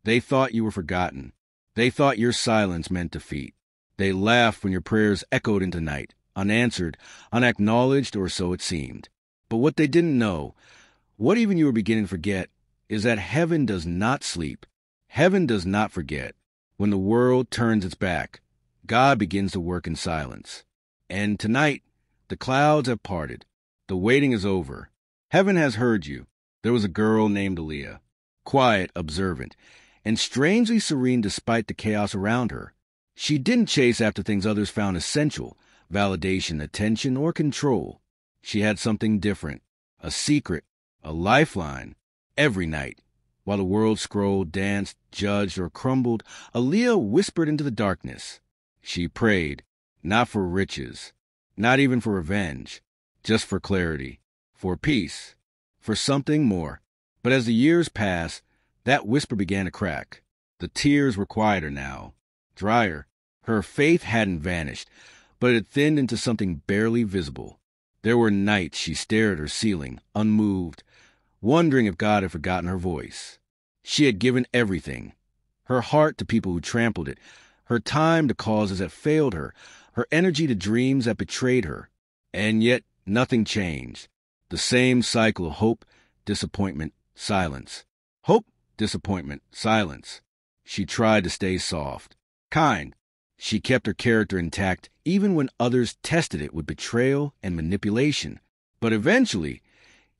They thought you were forgotten. They thought your silence meant defeat. They laughed when your prayers echoed into night, unanswered, unacknowledged, or so it seemed. But what they didn't know, what even you were beginning to forget, is that heaven does not sleep. Heaven does not forget. When the world turns its back, God begins to work in silence. And tonight, the clouds have parted. The waiting is over. Heaven has heard you. There was a girl named Aaliyah, quiet, observant, and strangely serene despite the chaos around her. She didn't chase after things others found essential, validation, attention, or control. She had something different, a secret, a lifeline. Every night, while the world scrolled, danced, judged, or crumbled, Aaliyah whispered into the darkness. She prayed, not for riches, not even for revenge, just for clarity, for peace, for something more. But as the years passed, that whisper began to crack. The tears were quieter now, drier. Her faith hadn't vanished, but it had thinned into something barely visible. There were nights she stared at her ceiling, unmoved, wondering if God had forgotten her voice. She had given everything, her heart to people who trampled it, her time to causes that failed her, her energy to dreams that betrayed her. And yet nothing changed. The same cycle of hope, disappointment, silence. Hope, disappointment, silence. She tried to stay soft, kind. She kept her character intact even when others tested it with betrayal and manipulation. But eventually,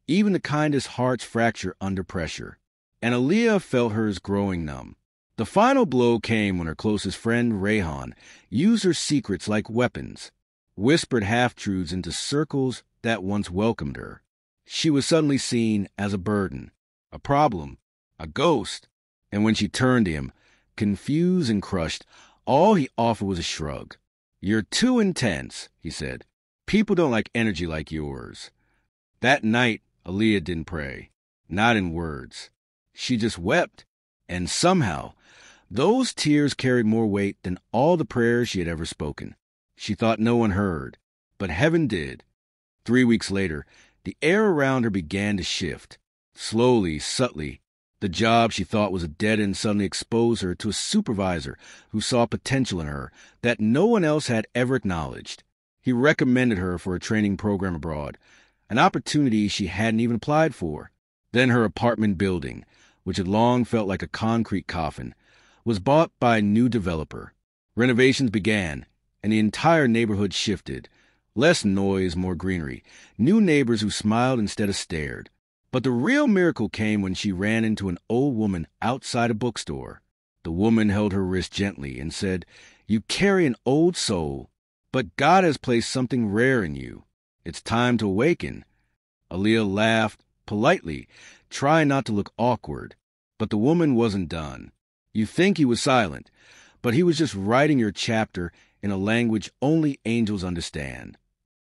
even the kindest hearts fracture under pressure. And Aaliyah felt hers growing numb. The final blow came when her closest friend, Rayhan, used her secrets like weapons, whispered half-truths into circles that once welcomed her. She was suddenly seen as a burden, a problem, a ghost. And when she turned to him, confused and crushed, all he offered was a shrug. "You're too intense," he said. "People don't like energy like yours." That night, Aaliyah didn't pray, not in words. She just wept, and somehow, those tears carried more weight than all the prayers she had ever spoken. She thought no one heard, but heaven did. 3 weeks later, the air around her began to shift. Slowly, subtly, the job she thought was a dead end suddenly exposed her to a supervisor who saw potential in her that no one else had ever acknowledged. He recommended her for a training program abroad, an opportunity she hadn't even applied for. Then her apartment building, which had long felt like a concrete coffin, was bought by a new developer. Renovations began, and the entire neighborhood shifted. Less noise, more greenery, new neighbors who smiled instead of stared. But the real miracle came when she ran into an old woman outside a bookstore. The woman held her wrist gently and said, "You carry an old soul, but God has placed something rare in you. It's time to awaken." Aaliyah laughed, politely, trying not to look awkward. But the woman wasn't done. You think he was silent, but he was just writing your chapter in a language only angels understand.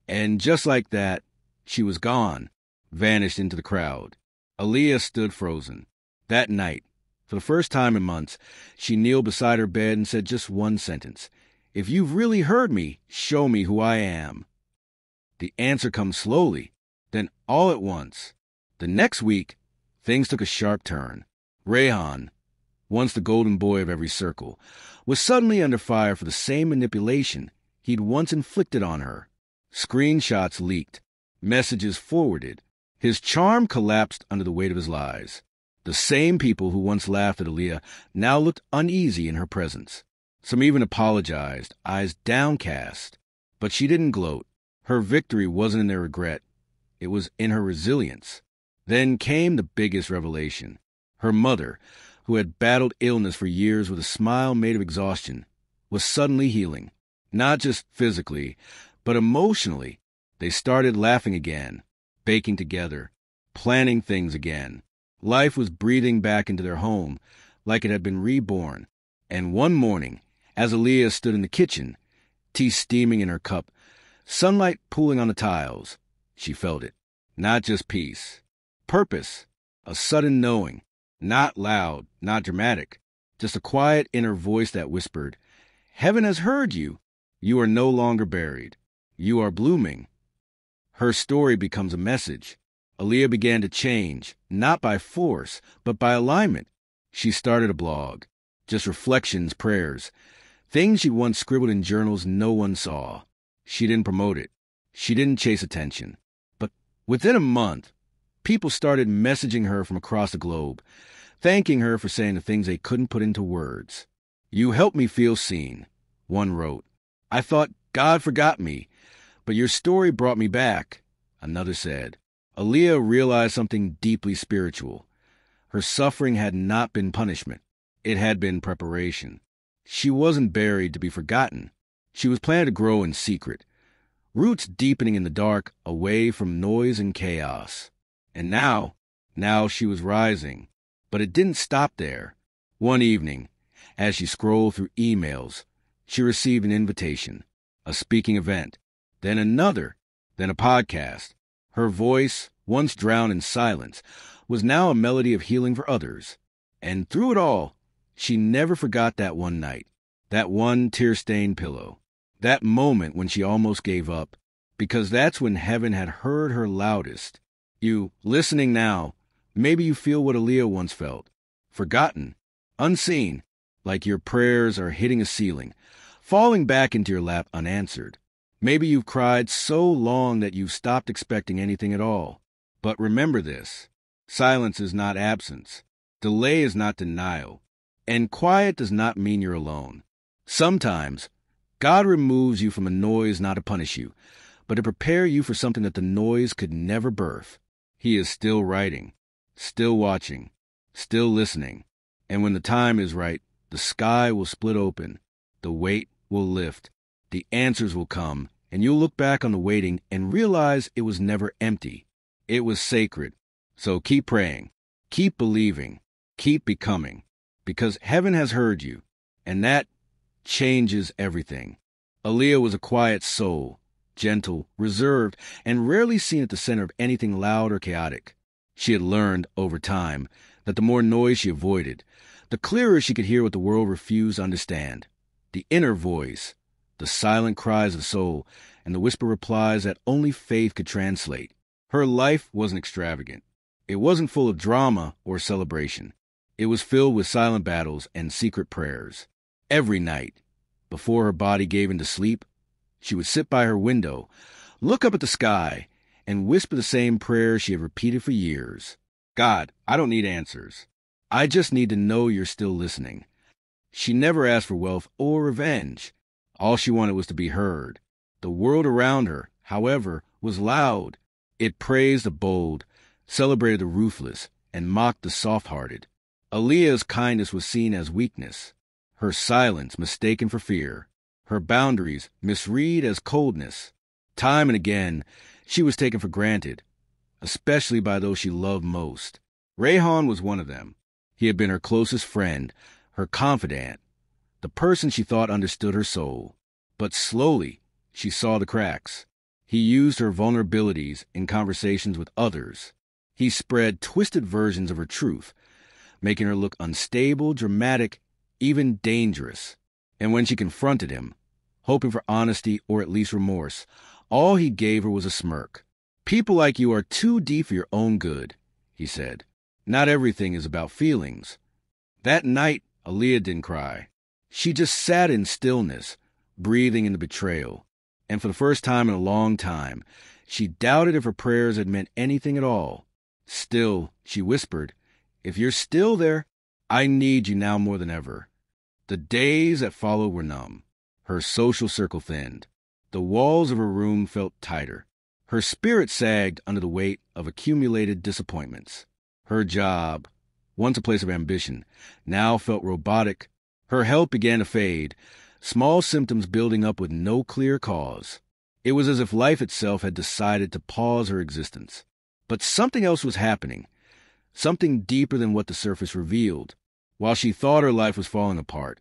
And just like that, she was gone, vanished into the crowd. Aaliyah stood frozen. That night, for the first time in months, she kneeled beside her bed and said just one sentence. "If you've really heard me, show me who I am." The answer comes slowly, then all at once. The next week, things took a sharp turn. Rayhan, once the golden boy of every circle, was suddenly under fire for the same manipulation he'd once inflicted on her. Screenshots leaked, messages forwarded. His charm collapsed under the weight of his lies. The same people who once laughed at Aaliyah now looked uneasy in her presence. Some even apologized, eyes downcast. But she didn't gloat. Her victory wasn't in their regret. It was in her resilience. Then came the biggest revelation. Her mother, who had battled illness for years with a smile made of exhaustion, was suddenly healing. Not just physically, but emotionally. They started laughing again, baking together, planning things again. Life was breathing back into their home like it had been reborn. And one morning, as Aaliyah stood in the kitchen, tea steaming in her cup, sunlight pooling on the tiles, she felt it. Not just peace. Purpose. A sudden knowing. Not loud, not dramatic. Just a quiet inner voice that whispered, "Heaven has heard you. You are no longer buried. You are blooming." Her story becomes a message. Aaliyah began to change, not by force, but by alignment. She started a blog. Just reflections, prayers, things she once scribbled in journals no one saw. She didn't promote it. She didn't chase attention. But within a month, people started messaging her from across the globe, thanking her for saying the things they couldn't put into words. "You helped me feel seen," one wrote. "I thought God forgot me, but your story brought me back," another said. Aaliyah realized something deeply spiritual. Her suffering had not been punishment. It had been preparation. She wasn't buried to be forgotten. She was planted to grow in secret, roots deepening in the dark, away from noise and chaos. And now she was rising. But it didn't stop there. One evening, as she scrolled through emails, she received an invitation, a speaking event, then another, then a podcast. Her voice, once drowned in silence, was now a melody of healing for others. And through it all, she never forgot that one night, that one tear-stained pillow, that moment when she almost gave up, because that's when heaven had heard her loudest. You, listening now, maybe you feel what Aaliyah once felt, forgotten, unseen, like your prayers are hitting a ceiling, falling back into your lap unanswered. Maybe you've cried so long that you've stopped expecting anything at all. But remember this: silence is not absence. Delay is not denial. And quiet does not mean you're alone. Sometimes, God removes you from a noise not to punish you, but to prepare you for something that the noise could never birth. He is still writing, still watching, still listening. And when the time is right, the sky will split open, the weight will lift, the answers will come, and you'll look back on the waiting and realize it was never empty. It was sacred. So keep praying, keep believing, keep becoming, because heaven has heard you, and that changes everything. Aaliyah was a quiet soul, gentle, reserved, and rarely seen at the center of anything loud or chaotic. She had learned, over time, that the more noise she avoided, the clearer she could hear what the world refused to understand. The inner voice, the silent cries of the soul, and the whisper replies that only faith could translate. Her life wasn't extravagant. It wasn't full of drama or celebration. It was filled with silent battles and secret prayers. Every night, before her body gave into sleep, she would sit by her window, look up at the sky, and whisper the same prayer she had repeated for years. "God, I don't need answers. I just need to know you're still listening." She never asked for wealth or revenge. All she wanted was to be heard. The world around her, however, was loud. It praised the bold, celebrated the ruthless, and mocked the soft-hearted. Aaliyah's kindness was seen as weakness, her silence mistaken for fear, her boundaries misread as coldness. Time and again, she was taken for granted, especially by those she loved most. Rayhan was one of them. He had been her closest friend, her confidant, the person she thought understood her soul. But slowly, she saw the cracks. He used her vulnerabilities in conversations with others. He spread twisted versions of her truth, making her look unstable, dramatic, even dangerous. And when she confronted him, hoping for honesty or at least remorse, all he gave her was a smirk. "People like you are too deep for your own good," he said. "Not everything is about feelings." That night, Aaliyah didn't cry. She just sat in stillness, breathing in the betrayal. And for the first time in a long time, she doubted if her prayers had meant anything at all. "Still," she whispered, "if you're still there, I need you now more than ever." The days that followed were numb. Her social circle thinned. The walls of her room felt tighter. Her spirit sagged under the weight of accumulated disappointments. Her job, once a place of ambition, now felt robotic. Her health began to fade, small symptoms building up with no clear cause. It was as if life itself had decided to pause her existence. But something else was happening, something deeper than what the surface revealed. While she thought her life was falling apart,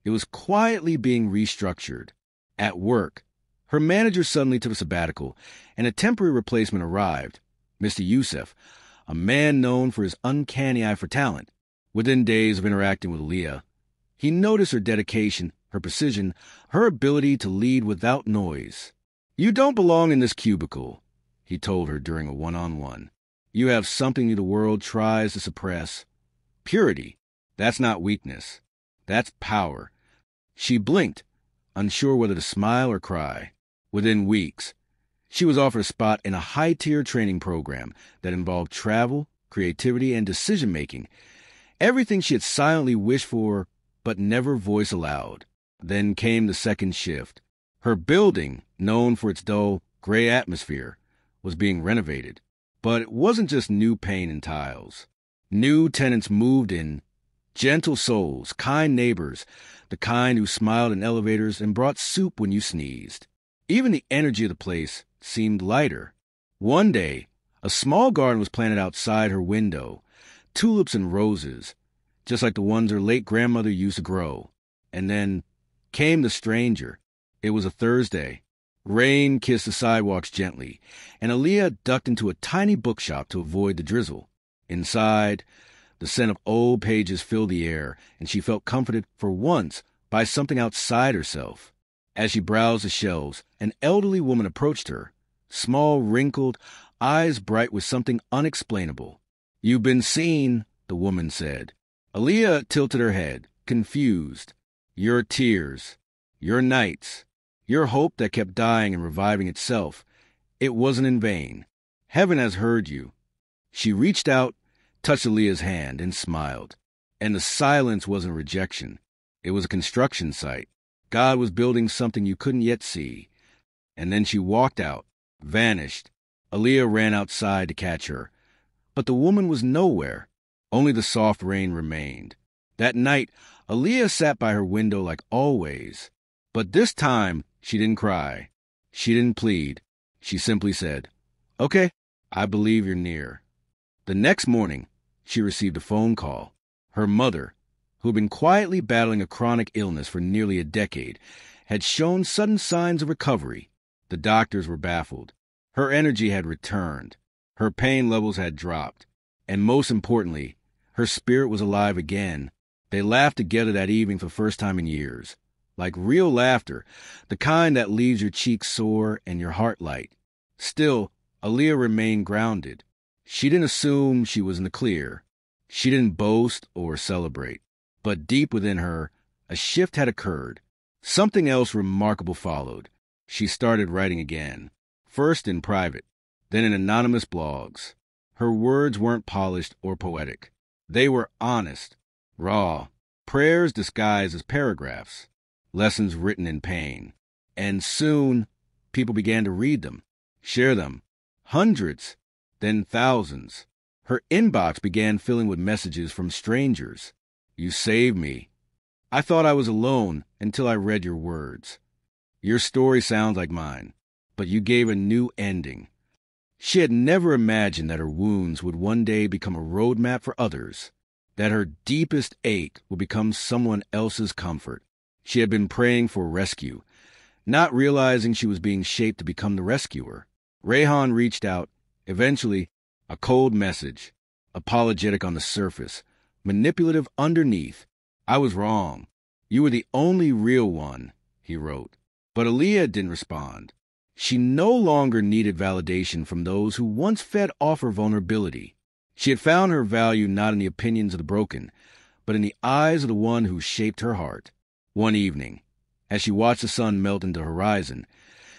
it was quietly being restructured. At work, her manager suddenly took a sabbatical, and a temporary replacement arrived, Mr. Youssef, a man known for his uncanny eye for talent. Within days of interacting with Aaliyah, he noticed her dedication, her precision, her ability to lead without noise. "You don't belong in this cubicle," he told her during a one-on-one. "You have something the world tries to suppress. Purity. That's not weakness. That's power. She blinked, unsure whether to smile or cry. Within weeks, she was offered a spot in a high-tier training program that involved travel, creativity, and decision-making. Everything she had silently wished for, but never voiced aloud. Then came the second shift. Her building, known for its dull, gray atmosphere, was being renovated. But it wasn't just new paint and tiles. New tenants moved in, gentle souls, kind neighbors, the kind who smiled in elevators and brought soup when you sneezed. Even the energy of the place seemed lighter. One day, a small garden was planted outside her window, tulips and roses, just like the ones her late grandmother used to grow. And then came the stranger. It was a Thursday. Rain kissed the sidewalks gently, and Aaliyah ducked into a tiny bookshop to avoid the drizzle. Inside, the scent of old pages filled the air, and she felt comforted for once by something outside herself. As she browsed the shelves, an elderly woman approached her, small, wrinkled, eyes bright with something unexplainable. "You've been seen," the woman said. Aaliyah tilted her head, confused. Your tears, your nights, your hope that kept dying and reviving itself, it wasn't in vain. Heaven has heard you. She reached out, touched Aaliyah's hand, and smiled. And the silence wasn't rejection. It was a construction site. God was building something you couldn't yet see. And then she walked out, vanished. Aaliyah ran outside to catch her. But the woman was nowhere. Only the soft rain remained. That night, Aaliyah sat by her window like always. But this time, she didn't cry. She didn't plead. She simply said, "Okay, I believe you're near." The next morning, she received a phone call. Her mother, who had been quietly battling a chronic illness for nearly a decade, had shown sudden signs of recovery. The doctors were baffled. Her energy had returned. Her pain levels had dropped. And most importantly, her spirit was alive again. They laughed together that evening for the first time in years. Like real laughter, the kind that leaves your cheeks sore and your heart light. Still, Aaliyah remained grounded. She didn't assume she was in the clear. She didn't boast or celebrate. But deep within her, a shift had occurred. Something else remarkable followed. She started writing again, first in private, then in anonymous blogs. Her words weren't polished or poetic. They were honest, raw, prayers disguised as paragraphs, lessons written in pain. And soon, people began to read them, share them. Hundreds, then thousands. Her inbox began filling with messages from strangers. "You saved me. I thought I was alone until I read your words. Your story sounds like mine, but you gave a new ending." She had never imagined that her wounds would one day become a roadmap for others, that her deepest ache would become someone else's comfort. She had been praying for rescue, not realizing she was being shaped to become the rescuer. Rayhan reached out, eventually, a cold message, apologetic on the surface, manipulative underneath. "I was wrong. You were the only real one," he wrote. But Aaliyah didn't respond. She no longer needed validation from those who once fed off her vulnerability. She had found her value not in the opinions of the broken, but in the eyes of the one who shaped her heart. One evening, as she watched the sun melt into the horizon,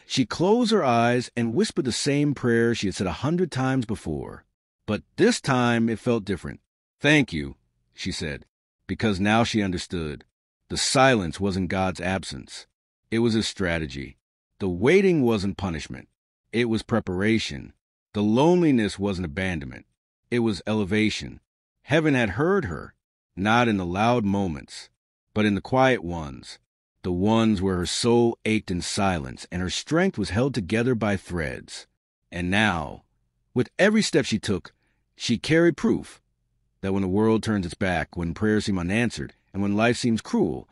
she closed her eyes and whispered the same prayer she had said 100 times before. But this time it felt different. "Thank you," she said, because now she understood. The silence wasn't God's absence. It was his strategy. The waiting wasn't punishment. It was preparation. The loneliness wasn't abandonment. It was elevation. Heaven had heard her, not in the loud moments, but in the quiet ones, the ones where her soul ached in silence and her strength was held together by threads. And now, with every step she took, she carried proof that when the world turns its back, when prayers seem unanswered, and when life seems cruel,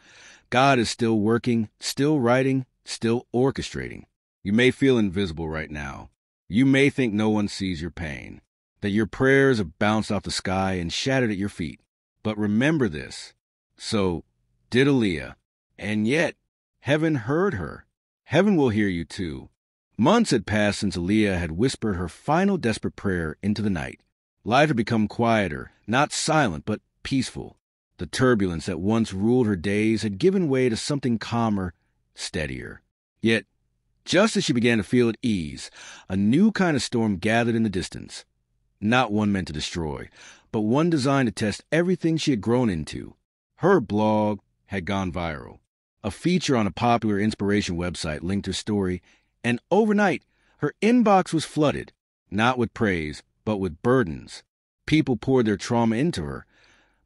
God is still working, still writing, still orchestrating. You may feel invisible right now. You may think no one sees your pain, that your prayers have bounced off the sky and shattered at your feet. But remember this. So did Aaliyah. And yet, heaven heard her. Heaven will hear you too. Months had passed since Aaliyah had whispered her final desperate prayer into the night. Life had become quieter, not silent, but peaceful. The turbulence that once ruled her days had given way to something calmer, steadier. Yet, just as she began to feel at ease, a new kind of storm gathered in the distance. Not one meant to destroy, but one designed to test everything she had grown into. Her blog had gone viral. A feature on a popular inspiration website linked her story, and overnight, her inbox was flooded, not with praise, but with burdens. People poured their trauma into her,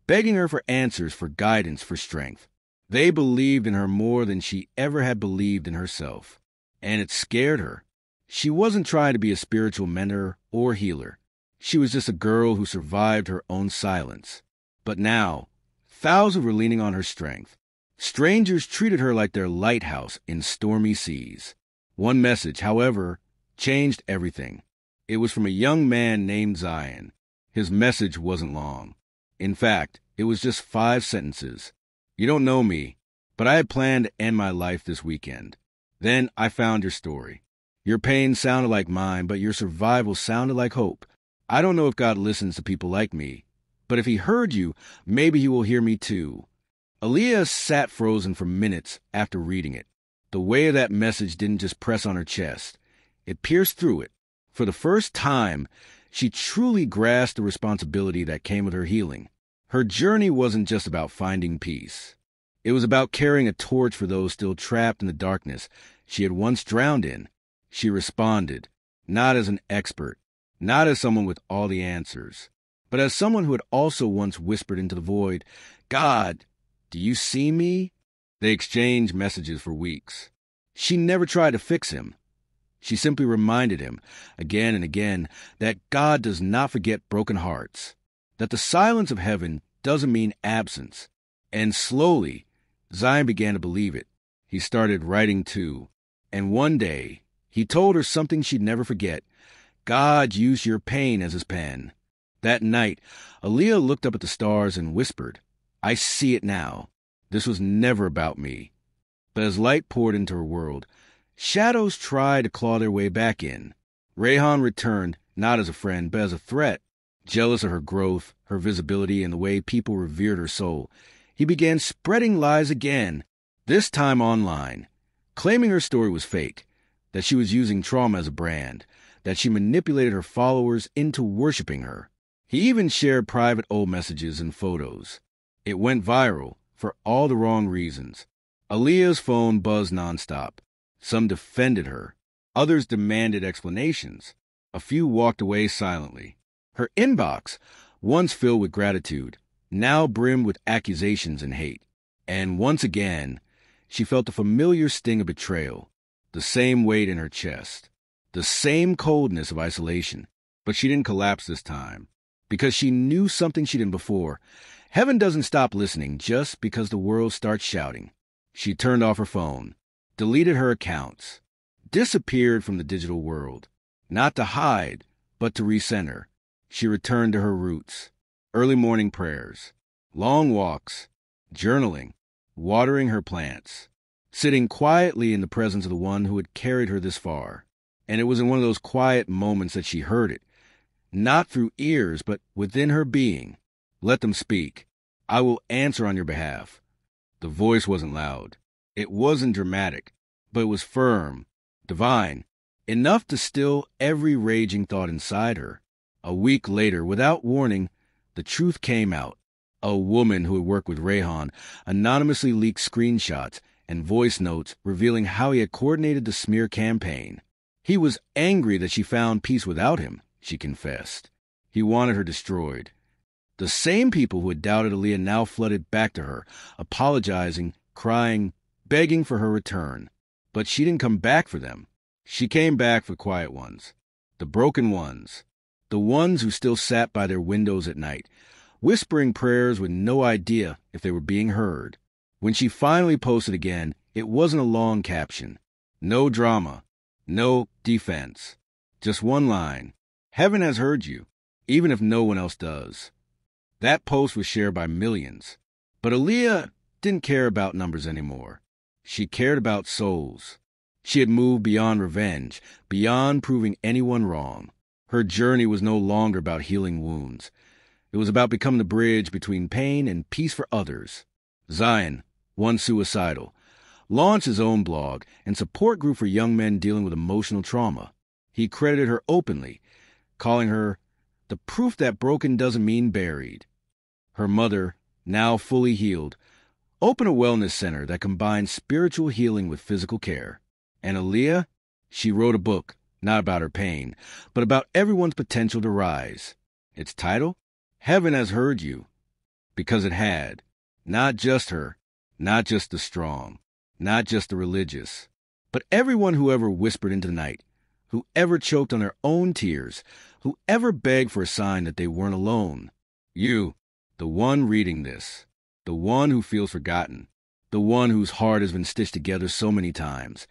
begging her for answers, for guidance, for strength. They believed in her more than she ever had believed in herself. And it scared her. She wasn't trying to be a spiritual mentor or healer. She was just a girl who survived her own silence. But now, thousands were leaning on her strength. Strangers treated her like their lighthouse in stormy seas. One message, however, changed everything. It was from a young man named Zion. His message wasn't long. In fact, it was just 5 sentences. You don't know me, but I had planned to end my life this weekend. Then I found your story. Your pain sounded like mine, but your survival sounded like hope. I don't know if God listens to people like me, but if he heard you, maybe he will hear me too. Aaliyah sat frozen for minutes after reading it. The weight of that message didn't just press on her chest. It pierced through it. For the first time, she truly grasped the responsibility that came with her healing. Her journey wasn't just about finding peace. It was about carrying a torch for those still trapped in the darkness she had once drowned in. She responded, not as an expert, not as someone with all the answers, but as someone who had also once whispered into the void, "God, do you see me?" They exchanged messages for weeks. She never tried to fix him. She simply reminded him, again and again, that God does not forget broken hearts, that the silence of heaven doesn't mean absence. And slowly, Zion began to believe it. He started writing too. And one day, he told her something she'd never forget. God used your pain as his pen. That night, Aaliyah looked up at the stars and whispered, "I see it now. This was never about me." But as light poured into her world, shadows tried to claw their way back in. Rayhan returned, not as a friend, but as a threat. Jealous of her growth, her visibility, and the way people revered her soul, he began spreading lies again, this time online, claiming her story was fake, that she was using trauma as a brand, that she manipulated her followers into worshiping her. He even shared private old messages and photos. It went viral for all the wrong reasons. Aaliyah's phone buzzed nonstop. Some defended her. Others demanded explanations. A few walked away silently. Her inbox, once filled with gratitude, now brimmed with accusations and hate. And once again, she felt the familiar sting of betrayal, the same weight in her chest, the same coldness of isolation. But she didn't collapse this time, because she knew something she didn't before. Heaven doesn't stop listening just because the world starts shouting. She turned off her phone, deleted her accounts, disappeared from the digital world, not to hide, but to recenter. She returned to her roots, early morning prayers, long walks, journaling, watering her plants, sitting quietly in the presence of the one who had carried her this far. And it was in one of those quiet moments that she heard it, not through ears, but within her being. Let them speak. I will answer on your behalf. The voice wasn't loud. It wasn't dramatic, but it was firm, divine, enough to still every raging thought inside her. A week later, without warning, the truth came out. A woman who had worked with Rayhan anonymously leaked screenshots and voice notes revealing how he had coordinated the smear campaign. He was angry that she found peace without him, she confessed. He wanted her destroyed. The same people who had doubted Aaliyah now flooded back to her, apologizing, crying, begging for her return. But she didn't come back for them. She came back for quiet ones, the broken ones, the ones who still sat by their windows at night, whispering prayers with no idea if they were being heard. When she finally posted again, it wasn't a long caption. No drama, no defense, just one line. Heaven has heard you, even if no one else does. That post was shared by millions. But Aaliyah didn't care about numbers anymore. She cared about souls. She had moved beyond revenge, beyond proving anyone wrong. Her journey was no longer about healing wounds. It was about becoming the bridge between pain and peace for others. Zion, one suicidal, launched his own blog and support group for young men dealing with emotional trauma. He credited her openly, calling her the proof that broken doesn't mean buried. Her mother, now fully healed, opened a wellness center that combines spiritual healing with physical care. And Aaliyah, she wrote a book, not about her pain, but about everyone's potential to rise. Its title? Heaven Has Heard You. Because it had. Not just her, not just the strong, not just the religious, but everyone who ever whispered into the night, who ever choked on their own tears, who ever begged for a sign that they weren't alone. You, the one reading this, the one who feels forgotten, the one whose heart has been stitched together so many times.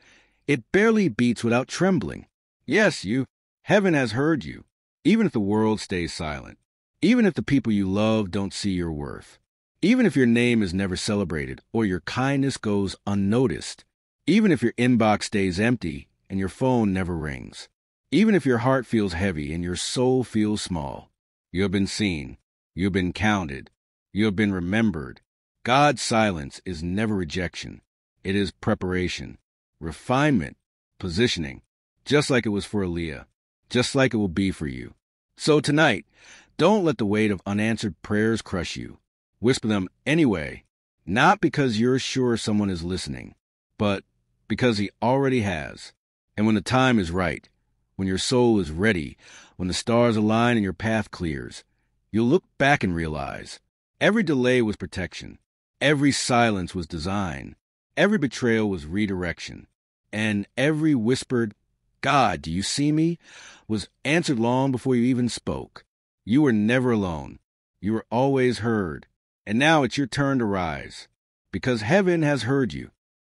It barely beats without trembling. Yes, you. Heaven has heard you, even if the world stays silent, even if the people you love don't see your worth, even if your name is never celebrated or your kindness goes unnoticed, even if your inbox stays empty and your phone never rings, even if your heart feels heavy and your soul feels small. You have been seen. You have been counted. You have been remembered. God's silence is never rejection. It is preparation, refinement, positioning, just like it was for Aaliyah, just like it will be for you. So tonight, don't let the weight of unanswered prayers crush you. Whisper them anyway, not because you're sure someone is listening, but because he already has. And when the time is right, when your soul is ready, when the stars align and your path clears, you'll look back and realize every delay was protection, every silence was design, every betrayal was redirection, and every whispered, "God, do you see me?" was answered long before you even spoke. You were never alone. You were always heard. And now it's your turn to rise, because heaven has heard you.